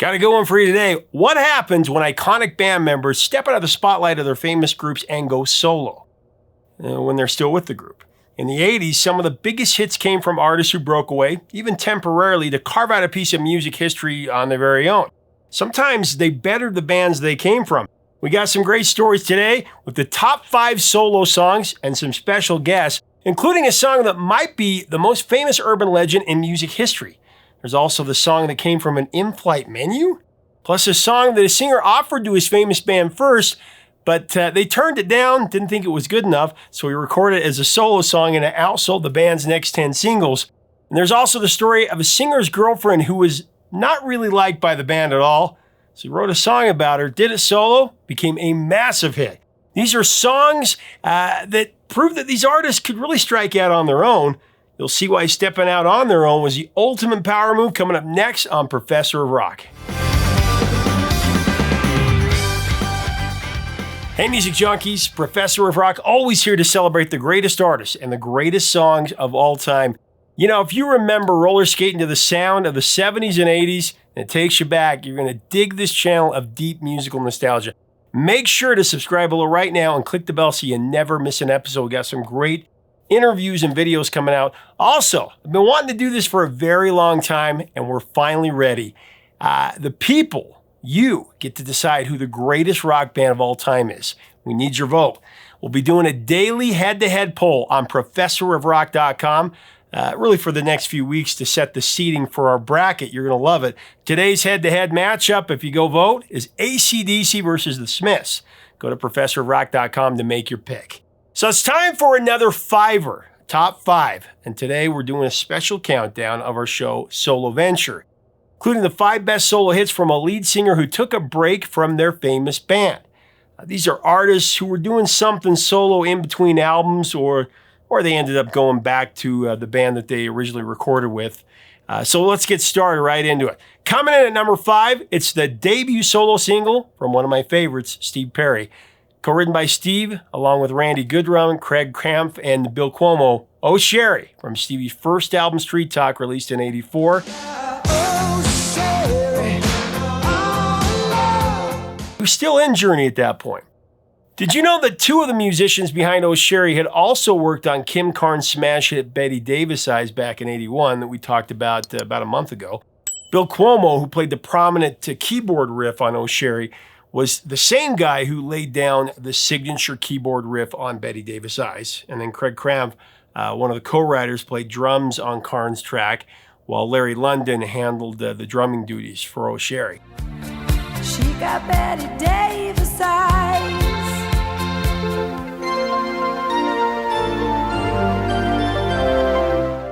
Got a good one for you today. What happens when iconic band members step out of the spotlight of their famous groups and go solo when they're still with the group? In the 80s, some of the biggest hits came from artists who broke away, even temporarily, to carve out a piece of music history on their very own. Sometimes they bettered the bands they came from. We got some great stories today with the top 5 solo songs and some special guests, including a song that might be the most famous urban legend in music history. There's also the song that came from an in-flight menu, plus a song that a singer offered to his famous band first, but they turned it down, didn't think it was good enough, so he recorded it as a solo song and it outsold the band's next 10 singles. And there's also the story of a singer's girlfriend who was not really liked by the band at all, so he wrote a song about her, did it solo, became a massive hit. These are songs that prove that these artists could really strike out on their own. You'll see why stepping out on their own was the ultimate power move coming up next on Professor of Rock. Hey music junkies, Professor of Rock, always here to celebrate the greatest artists and the greatest songs of all time. You know, if you remember roller skating to the sound of the 70s and 80s, and it takes you back, you're going to dig this channel of deep musical nostalgia. Make sure to subscribe below right now and click the bell so you never miss an episode. We got some great interviews and videos coming out. Also, I've been wanting to do this for a very long time, and we're finally ready. The people, you get to decide who the greatest rock band of all time is. We need your vote. We'll be doing a daily head-to-head poll on ProfessorofRock.com, really for the next few weeks to set the seating for our bracket. You're going to love it. Today's head-to-head matchup, if you go vote, is AC/DC versus the Smiths. Go to ProfessorofRock.com to make your pick. So it's time for another Fiver, top 5. And today we're doing a special countdown of our show, Solo Venture, including the 5 best solo hits from a lead singer who took a break from their famous band. These are artists who were doing something solo in between albums or they ended up going back to the band that they originally recorded with. So let's get started right into it. Coming in at number 5, it's the debut solo single from one of my favorites, Steve Perry. Co-written by Steve, along with Randy Goodrum, Craig Krampf, and Bill Cuomo, Oh Sherrie, from Stevie's first album, Street Talk, released in '84. He was still in Journey at that point. Did you know that 2 of the musicians behind Oh Sherrie had also worked on Kim Carnes' smash hit Betty Davis Eyes back in '81 that we talked about a month ago? Bill Cuomo, who played the prominent keyboard riff on Oh Sherrie, was the same guy who laid down the signature keyboard riff on Betty Davis Eyes. And then Craig Krampf, one of the co-writers, played drums on Carnes' track, while Larry London handled the drumming duties for Oh Sherrie. She got Betty Davis eyes.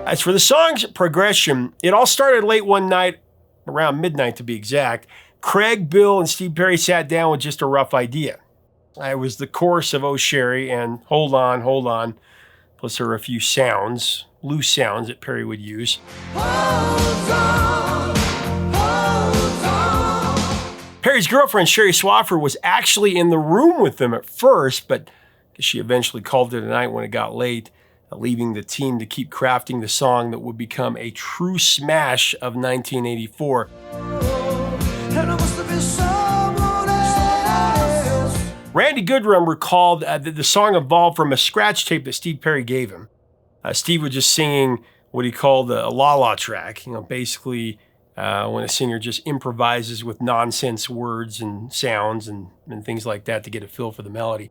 As for the song's progression, it all started late one night, around midnight to be exact. Craig, Bill, and Steve Perry sat down with just a rough idea. It was the chorus of Oh Sherrie and Hold On, plus there were a few sounds, loose sounds that Perry would use. Hold on, hold on. Perry's girlfriend, Sherrie Swafford, was actually in the room with them at first, but she eventually called it a night when it got late, leaving the team to keep crafting the song that would become a true smash of 1984. Randy Goodrum recalled that the song evolved from a scratch tape that Steve Perry gave him. Steve was just singing what he called a la-la track, basically when a singer just improvises with nonsense words and sounds and things like that to get a feel for the melody.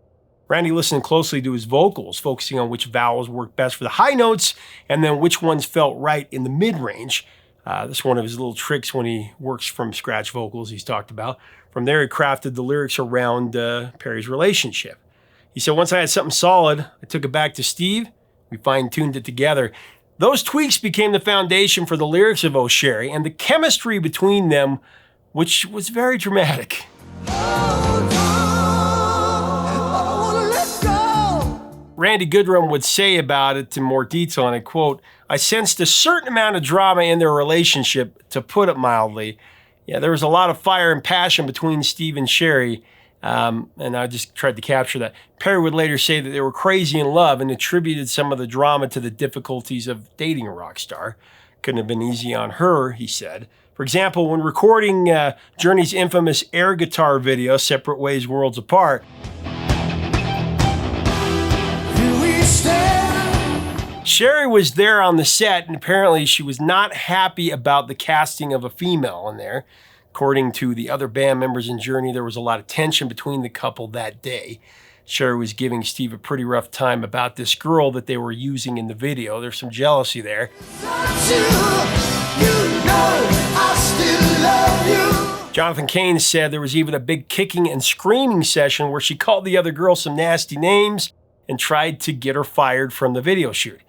Randy listened closely to his vocals, focusing on which vowels worked best for the high notes and then which ones felt right in the mid-range. That's one of his little tricks when he works from scratch vocals he's talked about. From there, he crafted the lyrics around Perry's relationship. He said, once I had something solid, I took it back to Steve. We fine-tuned it together. Those tweaks became the foundation for the lyrics of Oh Sherrie and the chemistry between them, which was very dramatic. Randy Goodrum would say about it in more detail, and I quote, I sensed a certain amount of drama in their relationship, to put it mildly. Yeah, there was a lot of fire and passion between Steve and Sherrie, and I just tried to capture that. Perry would later say that they were crazy in love and attributed some of the drama to the difficulties of dating a rock star. Couldn't have been easy on her, he said. For example, when recording Journey's infamous air guitar video, Separate Ways, Worlds Apart, Sherrie was there on the set, and apparently she was not happy about the casting of a female in there. According to the other band members in Journey, there was a lot of tension between the couple that day. Sherrie was giving Steve a pretty rough time about this girl that they were using in the video. There's some jealousy there. Jonathan Cain said there was even a big kicking and screaming session where she called the other girl some nasty names and tried to get her fired from the video shoot.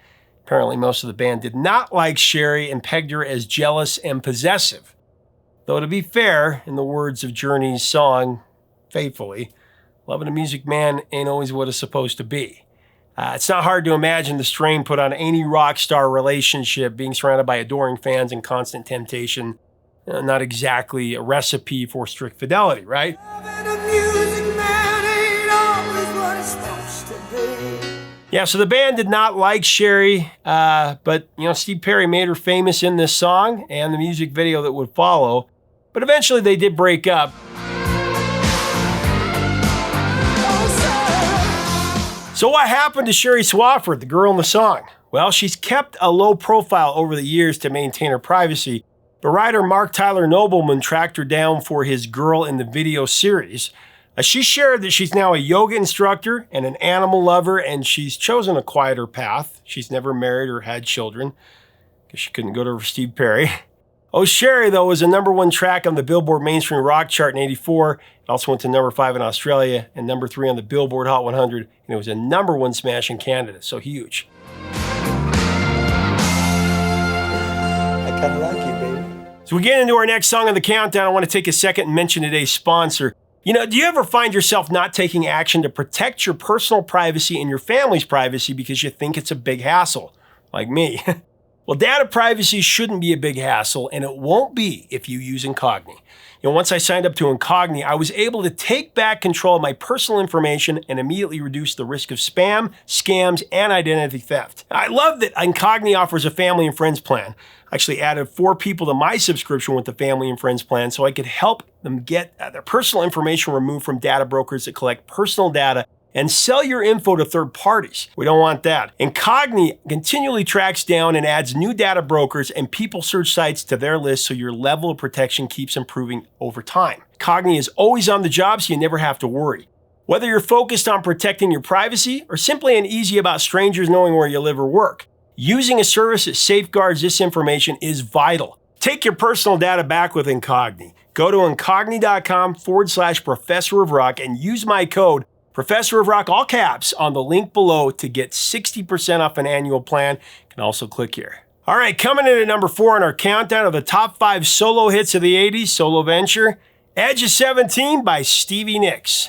Apparently, most of the band did not like Sherrie and pegged her as jealous and possessive. Though to be fair, in the words of Journey's song, Faithfully, loving a music man ain't always what it's supposed to be. It's not hard to imagine the strain put on any rock star relationship, being surrounded by adoring fans and constant temptation. Not exactly a recipe for strict fidelity, right? Yeah, so the band did not like Sherrie, but Steve Perry made her famous in this song and the music video that would follow. But eventually they did break up. So what happened to Sherrie Swafford, the girl in the song? Well, she's kept a low profile over the years to maintain her privacy, but writer Mark Tyler Nobleman tracked her down for his Girl in the Video series. She shared that she's now a yoga instructor and an animal lover, and she's chosen a quieter path. She's never married or had children, because she couldn't go to Steve Perry. Oh, Sherrie, though, was a #1 track on the Billboard Mainstream Rock chart in '84. It also went to #5 in Australia and #3 on the Billboard Hot 100, and it was a #1 smash in Canada, so huge. I kind of like you, baby. So we get into our next song on the countdown. I want to take a second and mention today's sponsor. Do you ever find yourself not taking action to protect your personal privacy and your family's privacy because you think it's a big hassle? Like me. Well, data privacy shouldn't be a big hassle, and it won't be if you use Incogni. Once I signed up to Incogni, I was able to take back control of my personal information and immediately reduce the risk of spam, scams, and identity theft. I love that Incogni offers a family and friends plan. I actually added 4 people to my subscription with the family and friends plan so I could help them get their personal information removed from data brokers that collect personal data and sell your info to third parties. We don't want that. Incogni continually tracks down and adds new data brokers and people search sites to their list so your level of protection keeps improving over time. Incogni is always on the job so you never have to worry. Whether you're focused on protecting your privacy or simply uneasy about strangers knowing where you live or work, using a service that safeguards this information is vital. Take your personal data back with Incogni. Go to incogni.com/Professor of Rock and use my code Professor of Rock, all caps, on the link below to get 60% off an annual plan. You can also click here. All right, coming in at #4 on our countdown of the top 5 solo hits of the 80s, solo venture, Edge of 17 by Stevie Nicks.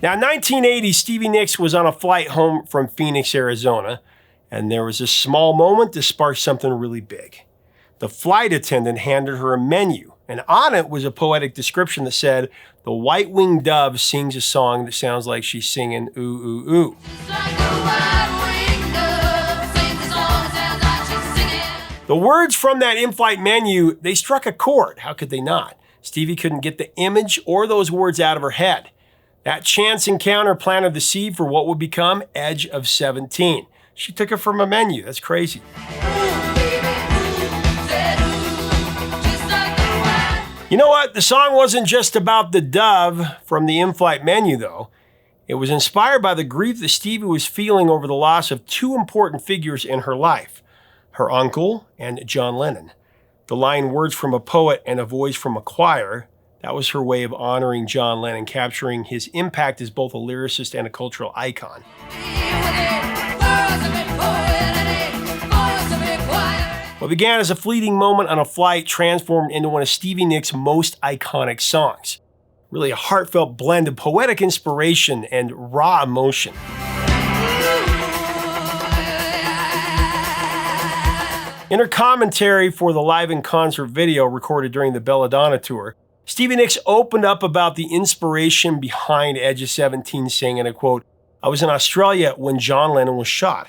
Now, in 1980, Stevie Nicks was on a flight home from Phoenix, Arizona, and there was a small moment that sparked something really big. The flight attendant handed her a menu, and on it was a poetic description that said, "The white-winged dove sings a song that sounds like she's singing ooh, ooh, ooh." The words from that in-flight menu, they struck a chord. How could they not? Stevie couldn't get the image or those words out of her head. That chance encounter planted the seed for what would become Edge of 17. She took it from a menu. That's crazy. You know what? The song wasn't just about the dove from the in-flight menu, though. It was inspired by the grief that Stevie was feeling over the loss of 2 important figures in her life, her uncle and John Lennon. The line "words from a poet and a voice from a choir," that was her way of honoring John Lennon, capturing his impact as both a lyricist and a cultural icon. What began as a fleeting moment on a flight transformed into one of Stevie Nicks' most iconic songs. Really a heartfelt blend of poetic inspiration and raw emotion. In her commentary for the live in concert video recorded during the Belladonna tour, Stevie Nicks opened up about the inspiration behind Edge of 17, saying in a quote, "I was in Australia when John Lennon was shot.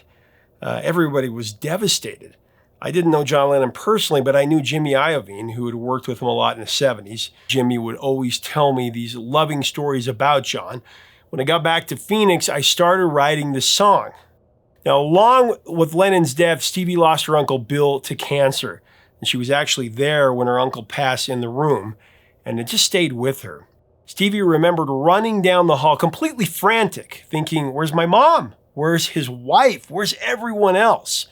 Everybody was devastated. I didn't know John Lennon personally, but I knew Jimmy Iovine, who had worked with him a lot in the 70s. Jimmy would always tell me these loving stories about John. When I got back to Phoenix, I started writing this song. Now, along with Lennon's death, Stevie lost her Uncle Bill to cancer, and she was actually there when her uncle passed in the room, and it just stayed with her. Stevie remembered running down the hall completely frantic, thinking, where's my mom? Where's his wife? Where's everyone else?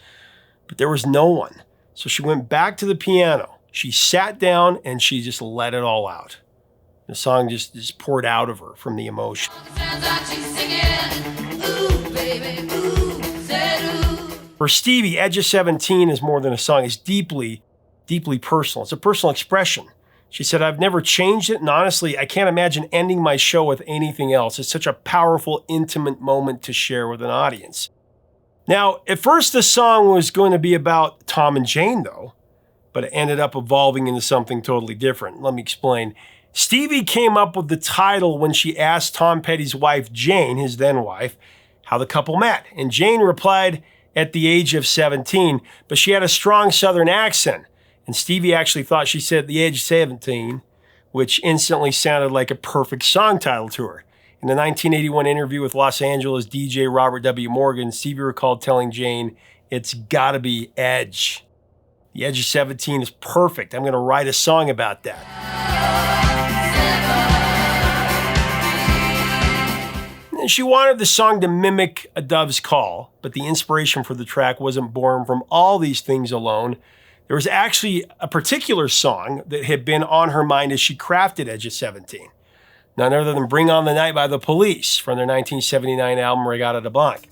But there was no one. So she went back to the piano. She sat down and she just let it all out. The song just poured out of her from the emotion. For Stevie, Edge of 17 is more than a song. It's deeply, deeply personal. It's a personal expression. She said, I've never changed it, and honestly, I can't imagine ending my show with anything else. It's such a powerful, intimate moment to share with an audience. Now, at first the song was going to be about Tom and Jane, though, but it ended up evolving into something totally different. Let me explain. Stevie came up with the title when she asked Tom Petty's wife, Jane, his then wife, how the couple met. And Jane replied, at the age of 17, but she had a strong Southern accent. And Stevie actually thought she said the age of 17, which instantly sounded like a perfect song title to her. In the 1981 interview with Los Angeles DJ Robert W. Morgan, Stevie recalled telling Jane, it's gotta be Edge. The Edge of 17 is perfect. I'm gonna write a song about that. And she wanted the song to mimic A Dove's Call, but the inspiration for the track wasn't born from all these things alone. There was actually a particular song that had been on her mind as she crafted Edge of 17. None other than Bring On the Night by the Police from their 1979 album Reggatta de Blanc.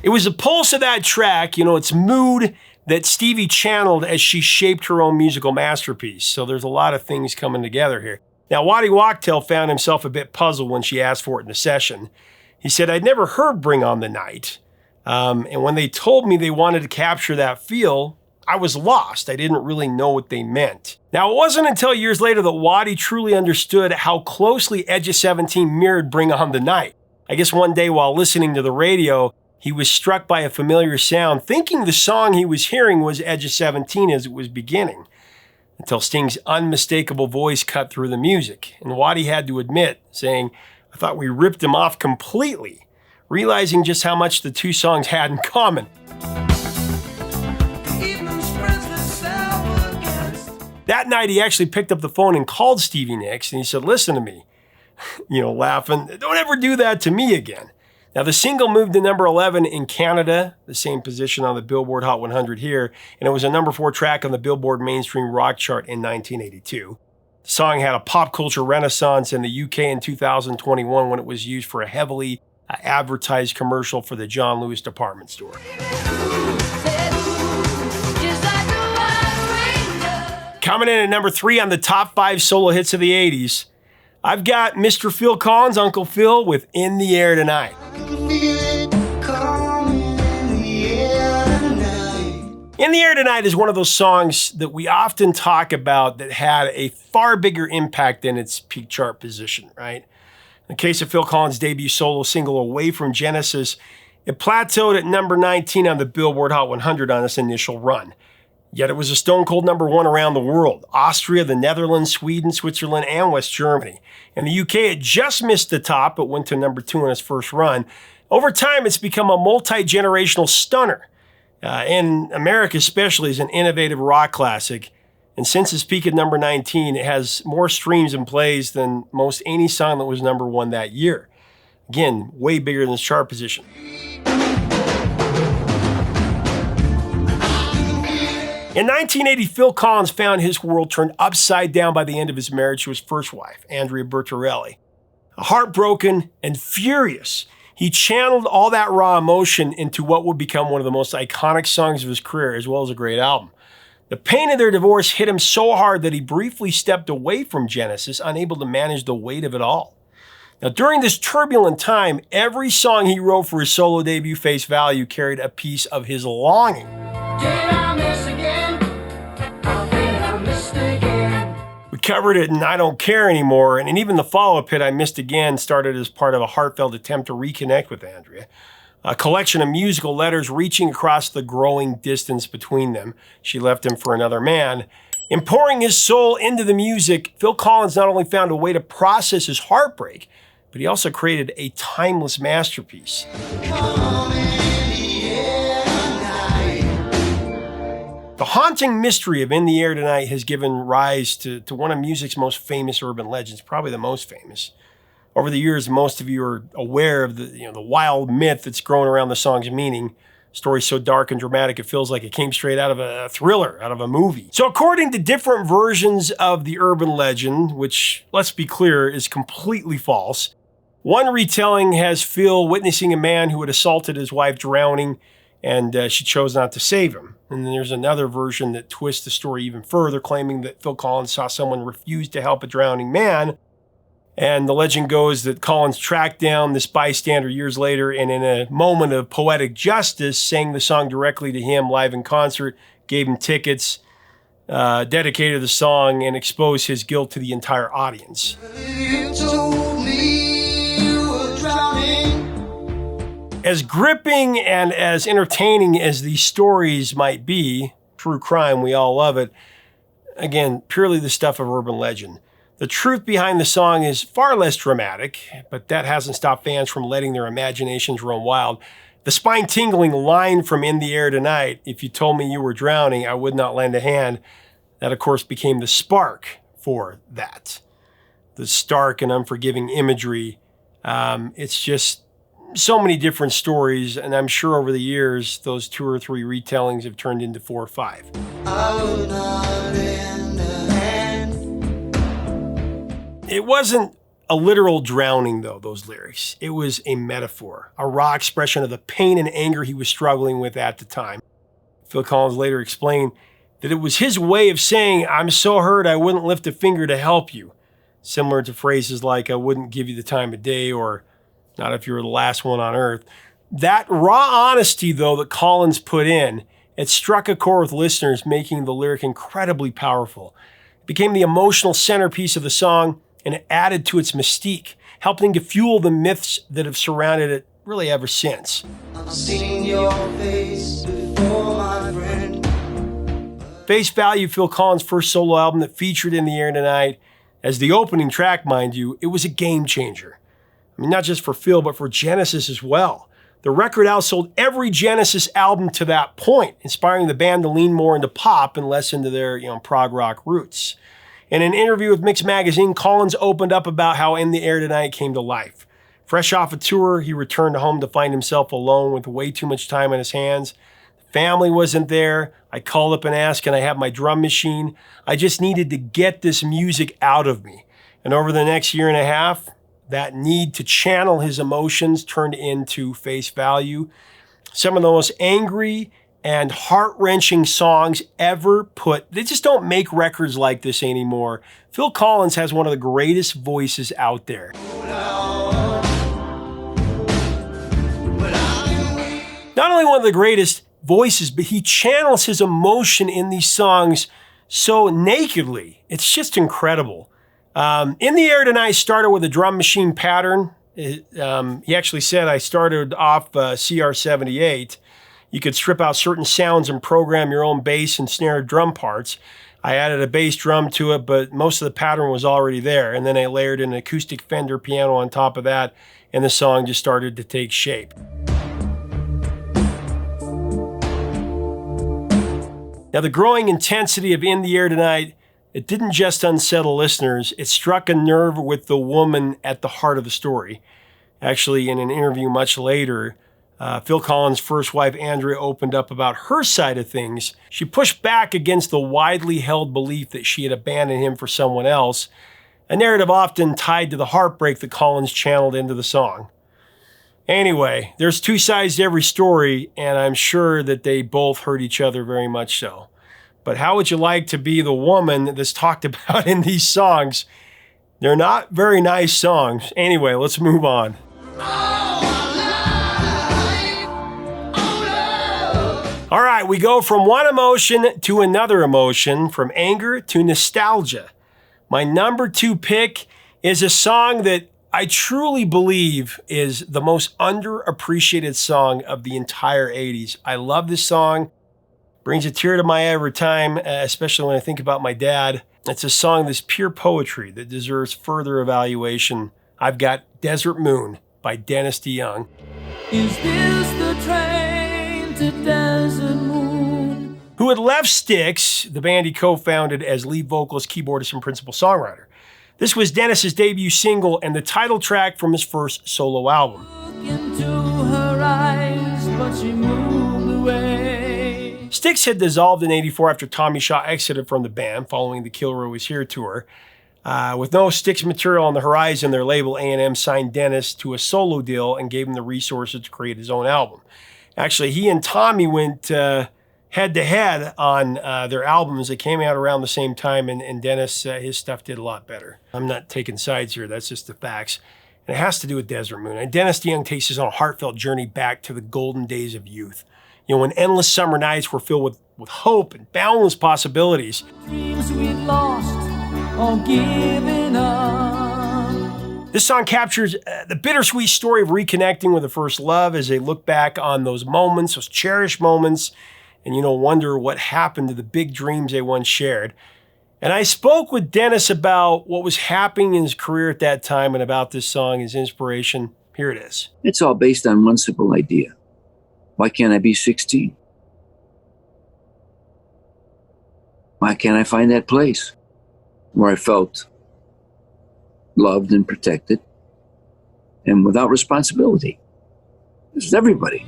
It was the pulse of that track, its mood that Stevie channeled as she shaped her own musical masterpiece. So there's a lot of things coming together here. Now, Waddy Wachtel found himself a bit puzzled when she asked for it in the session. He said, I'd never heard Bring On the Night. And when they told me they wanted to capture that feel, I was lost. I didn't really know what they meant. Now, it wasn't until years later that Waddy truly understood how closely Edge of 17 mirrored Bring On the Night. I guess one day while listening to the radio, he was struck by a familiar sound, thinking the song he was hearing was Edge of 17 as it was beginning, until Sting's unmistakable voice cut through the music. And Waddy had to admit, saying, I thought we ripped him off completely, realizing just how much the two songs had in common. That night, he actually picked up the phone and called Stevie Nicks, and he said, listen to me, laughing, don't ever do that to me again. Now, the single moved to number 11 in Canada, the same position on the Billboard Hot 100 here, and it was a number 4 track on the Billboard Mainstream Rock Chart in 1982. The song had a pop culture renaissance in the UK in 2021 when it was used for a heavily advertised commercial for the John Lewis department store. Coming in at number 3 on the top 5 solo hits of the 80s, I've got Mr. Phil Collins, Uncle Phil, with In the Air Tonight. In the Air Tonight is one of those songs that we often talk about that had a far bigger impact than its peak chart position, right? In the case of Phil Collins' debut solo single, Away from Genesis, it plateaued at number 19 on the Billboard Hot 100 on its initial run. Yet it was a stone cold number 1 around the world. Austria, the Netherlands, Sweden, Switzerland, and West Germany. In the UK, it just missed the top, but went to number 2 on its first run. Over time, it's become a multi-generational stunner. In America especially, is an innovative rock classic. And since its peak at number 19, it has more streams and plays than most any song that was number 1 that year. Again, way bigger than its chart position. In 1980, Phil Collins found his world turned upside down by the end of his marriage to his first wife, Andrea Bertarelli. Heartbroken and furious, he channeled all that raw emotion into what would become one of the most iconic songs of his career, as well as a great album. The pain of their divorce hit him so hard that he briefly stepped away from Genesis, unable to manage the weight of it all. Now, during this turbulent time, every song he wrote for his solo debut, Face Value, carried a piece of his longing. covered it in I Don't Care Anymore, and even the follow-up hit I Missed Again started as part of a heartfelt attempt to reconnect with Andrea. A collection of musical letters reaching across the growing distance between them. She left him for another man. In pouring his soul into the music, Phil Collins not only found a way to process his heartbreak, but he also created a timeless masterpiece. The haunting mystery of In the Air Tonight has given rise to one of music's most famous urban legends, probably the most famous. Over the years, most of you are aware of the wild myth that's grown around the song's meaning. A story so dark and dramatic it feels like it came straight out of a thriller, out of a movie. So according to different versions of the urban legend, which, let's be clear, is completely false, one retelling has Phil witnessing a man who had assaulted his wife drowning, and she chose not to save him. And then there's another version that twists the story even further, claiming that Phil Collins saw someone refuse to help a drowning man. And the legend goes that Collins tracked down this bystander years later and in a moment of poetic justice sang the song directly to him live in concert, gave him tickets, dedicated the song, and exposed his guilt to the entire audience. You told me you were drowning. As gripping and as entertaining as these stories might be, true crime, we all love it, again, purely the stuff of urban legend. The truth behind the song is far less dramatic, but that hasn't stopped fans from letting their imaginations run wild. The spine-tingling line from In the Air Tonight, "If you told me you were drowning, I would not lend a hand," that of course became the spark for that. The stark and unforgiving imagery, it's just so many different stories, and I'm sure over the years, those 2 or 3 retellings have turned into 4 or 5. I would not lend a hand. It wasn't a literal drowning, though, those lyrics. It was a metaphor, a raw expression of the pain and anger he was struggling with at the time. Phil Collins later explained that it was his way of saying, "I'm so hurt I wouldn't lift a finger to help you," similar to phrases like, "I wouldn't give you the time of day," or "not if you were the last one on earth." That raw honesty, though, that Collins put in, it struck a chord with listeners, making the lyric incredibly powerful. It became the emotional centerpiece of the song, and it added to its mystique, helping to fuel the myths that have surrounded it really ever since. I've seen your face before, my friend. Face Value, Phil Collins' first solo album that featured In the Air Tonight, as the opening track, mind you, it was a game changer. I mean, not just for Phil, but for Genesis as well. The record outsold every Genesis album to that point, inspiring the band to lean more into pop and less into their, prog rock roots. In an interview with Mix Magazine, Collins opened up about how In the Air Tonight came to life. Fresh off a tour, he returned home to find himself alone with way too much time on his hands. The family wasn't there. I called up and asked, "Can I have my drum machine?" I just needed to get this music out of me. And over the next year and a half, that need to channel his emotions turned into Face Value. Some of the most angry and heart-wrenching songs ever put. They just don't make records like this anymore. Phil Collins has one of the greatest voices out there. Not only one of the greatest voices, but he channels his emotion in these songs so nakedly. It's just incredible. In the Air Tonight started with a drum machine pattern. He actually said, "I started off CR78. You could strip out certain sounds and program your own bass and snare drum parts. I added a bass drum to it, but most of the pattern was already there. And then I layered an acoustic Fender piano on top of that, and the song just started to take shape." Now, the growing intensity of In the Air Tonight, it didn't just unsettle listeners, it struck a nerve with the woman at the heart of the story. Actually, in an interview much later, Phil Collins' first wife, Andrea, opened up about her side of things. She pushed back against the widely held belief that she had abandoned him for someone else, a narrative often tied to the heartbreak that Collins channeled into the song. Anyway, there's 2 sides to every story, and I'm sure that they both hurt each other very much so. But how would you like to be the woman that's talked about in these songs? They're not very nice songs. Anyway, let's move on. All right, we go from one emotion to another emotion, from anger to nostalgia. My number 2 pick is a song that I truly believe is the most underappreciated song of the entire 80s. I love this song. Brings a tear to my eye every time, especially when I think about my dad. It's a song that's pure poetry that deserves further evaluation. I've got Desert Moon by Dennis DeYoung. Is this the train to Desert Moon? Who had left Styx, the band he co-founded as lead vocalist, keyboardist, and principal songwriter. This was Dennis's debut single and the title track from his first solo album. Look into her eyes, but she moved away. Styx had dissolved in '84 after Tommy Shaw exited from the band following the Kill Row Was Here tour. With no Styx material on the horizon, their label A&M signed Dennis to a solo deal and gave him the resources to create his own album. Actually, he and Tommy went head-to-head on their albums. They came out around the same time, and Dennis, his stuff did a lot better. I'm not taking sides here. That's just the facts. And it has to do with Desert Moon. And Dennis DeYoung takes us on a heartfelt journey back to the golden days of youth. You know, when endless summer nights were filled with hope and boundless possibilities. Dreams we'd lost or given up. This song captures the bittersweet story of reconnecting with a first love as they look back on those moments, those cherished moments, and, you know, wonder what happened to the big dreams they once shared. And I spoke with Dennis about what was happening in his career at that time and about this song, his inspiration. Here it is. It's all based on one simple idea. Why can't I be 16? Why can't I find that place where I felt loved and protected and without responsibility? This is everybody.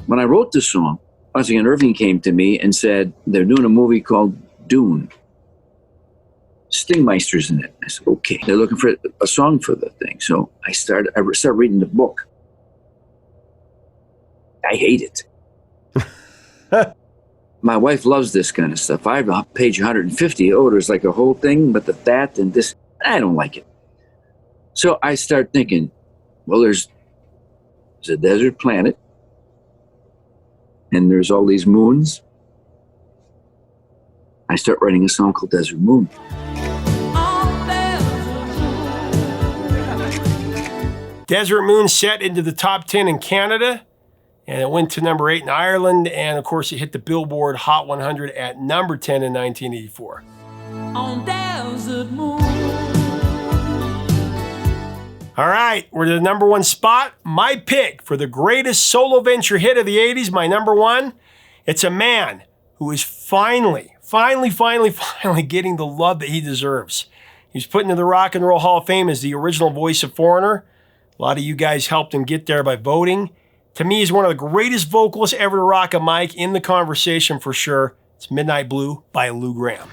When I wrote this song, once again, Irving came to me and said, they're doing a movie called Dune. Stingmeister's in it. I said, okay. They're looking for a song for the thing. So I started reading the book. I hate it. My wife loves this kind of stuff. I have on page 150. Oh, there's like a whole thing, but that and this, I don't like it. So I start thinking, well, there's a desert planet. And there's all these moons. I start writing a song called Desert Moon. Desert Moon set into the top 10 in Canada, and it went to number 8 in Ireland, and of course it hit the Billboard Hot 100 at number 10 in 1984. On Desert Moon. All right, we're to the number 1 spot. My pick for the greatest solo venture hit of the 80s, my number 1, it's a man who is finally getting the love that he deserves. He was put into the Rock and Roll Hall of Fame as the original voice of Foreigner. A lot of you guys helped him get there by voting. To me, he's one of the greatest vocalists ever to rock a mic in the conversation for sure. It's Midnight Blue by Lou Gramm.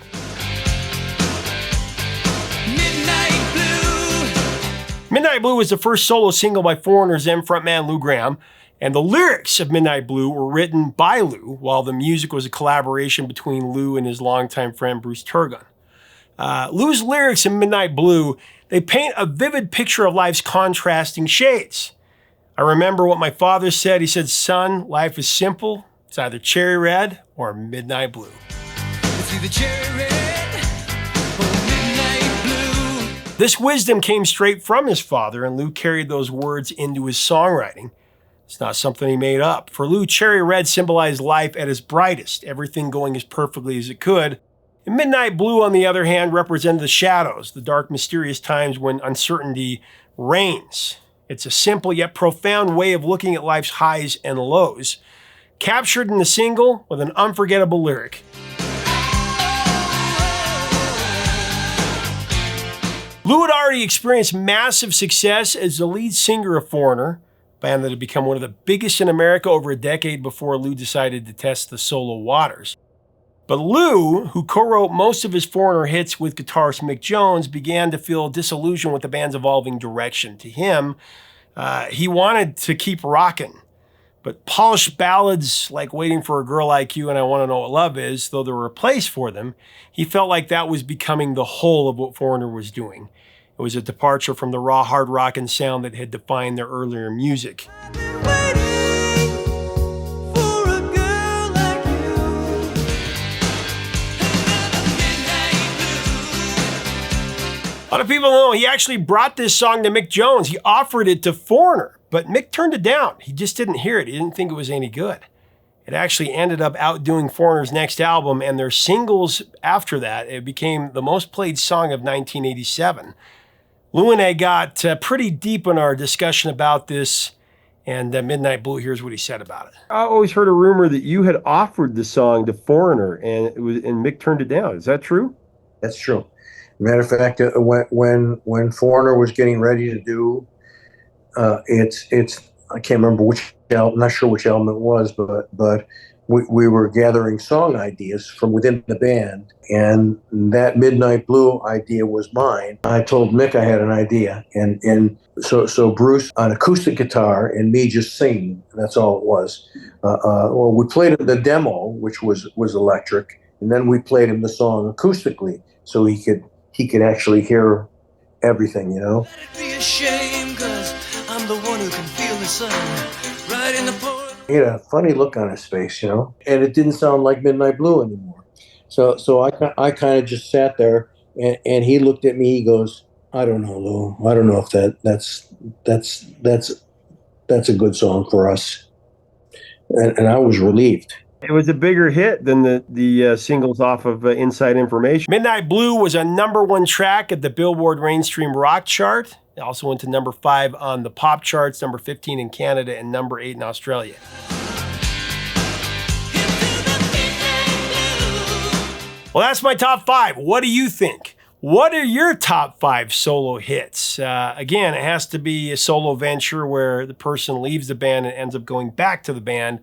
Midnight Blue was the first solo single by Foreigner's then frontman Lou Gramm, and the lyrics of Midnight Blue were written by Lou, while the music was a collaboration between Lou and his longtime friend Bruce Turgon. Lou's lyrics in Midnight Blue, they paint a vivid picture of life's contrasting shades. I remember what my father said. He said, son, life is simple. It's either cherry red or midnight blue. It's either cherry red or midnight blue. This wisdom came straight from his father, and Lou carried those words into his songwriting. It's not something he made up. For Lou, cherry red symbolized life at its brightest, everything going as perfectly as it could. And midnight blue, on the other hand, represented the shadows, the dark, mysterious times when uncertainty reigns. It's a simple yet profound way of looking at life's highs and lows, captured in the single with an unforgettable lyric. Lou had already experienced massive success as the lead singer of Foreigner, a band that had become one of the biggest in America over a decade before Lou decided to test the solo waters. But Lou, who co-wrote most of his Foreigner hits with guitarist Mick Jones, began to feel disillusioned with the band's evolving direction. To him, he wanted to keep rocking. But polished ballads like Waiting for a Girl Like You and I Want to Know What Love Is, though there were a place for them, he felt like that was becoming the whole of what Foreigner was doing. It was a departure from the raw hard rockin' sound that had defined their earlier music. lot of people know he actually brought this song to Mick Jones. He offered it to Foreigner, but Mick turned it down. He just didn't hear it. He didn't think it was any good. It actually ended up outdoing Foreigner's next album, and their singles after that, it became the most played song of 1987. Lou and I got pretty deep in our discussion about this, and Midnight Blue, here's what he said about it. I always heard a rumor that you had offered the song to Foreigner, and Mick turned it down. Is that true? That's true. Matter of fact, when Foreigner was getting ready to do, it's I can't remember which album, not sure which album it was, but we were gathering song ideas from within the band, and that Midnight Blue idea was mine. I told Mick I had an idea, and so Bruce on acoustic guitar and me just singing. That's all it was. Well, we played him the demo, which was electric, and then we played him the song acoustically, so he could actually hear everything, you know. Let it be a shame, 'cause I'm the one who can feel the sun right in the port. He had a funny look on his face, you know, and it didn't sound like Midnight Blue anymore. So I kind of just sat there, and he looked at me. He goes, "I don't know, Lou. I don't know if that's a good song for us." And I was relieved. It was a bigger hit than the singles off of Inside Information. Midnight Blue was a #1 track at the Billboard Mainstream Rock chart. It also went to #5 on the pop charts, #15 in Canada, and #8 in Australia. Well, that's my top 5. What do you think? What are your top 5 solo hits? Again, it has to be a solo venture where the person leaves the band and ends up going back to the band.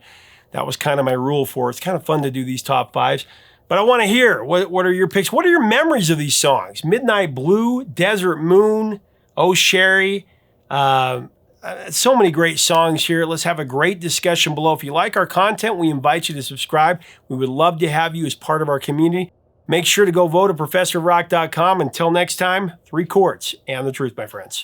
That was kind of my rule for it. It's kind of fun to do these top 5s. But I want to hear, what are your picks? What are your memories of these songs? Midnight Blue, Desert Moon, Oh Sherrie. So many great songs here. Let's have a great discussion below. If you like our content, we invite you to subscribe. We would love to have you as part of our community. Make sure to go vote at ProfessorOfRock.com. Until next time, 3 chords and the truth, my friends.